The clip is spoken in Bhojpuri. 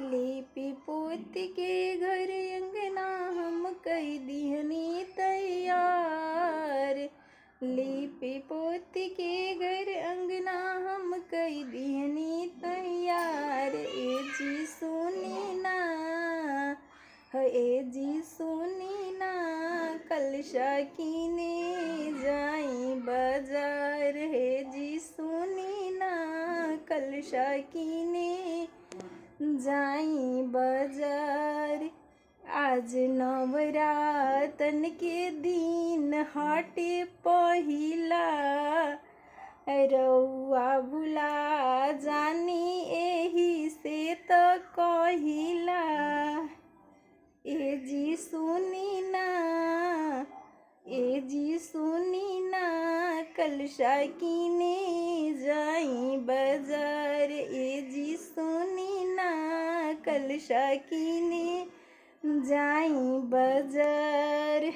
लिपि पोती के घर अंगना हम कई दिहनी तैयार। लिपि पोती के घर अंगना हम कई दिहनी तैयार। ए जी सुनी ना, ए जी सुनी ना, कलशा कीने जाई बाजार। हे जी सुनी ना, कलशा कीने जाई बाजार। आज नवरातन के दिन हाटे पहिला, रउआ भुला जानी एही से तो कहिला। ए जी सुनी ना, ए जी सुनी ना, कलशा कीने जाई बाजार। ए जी सुनी ना, कलशा कीने जाई बाजार।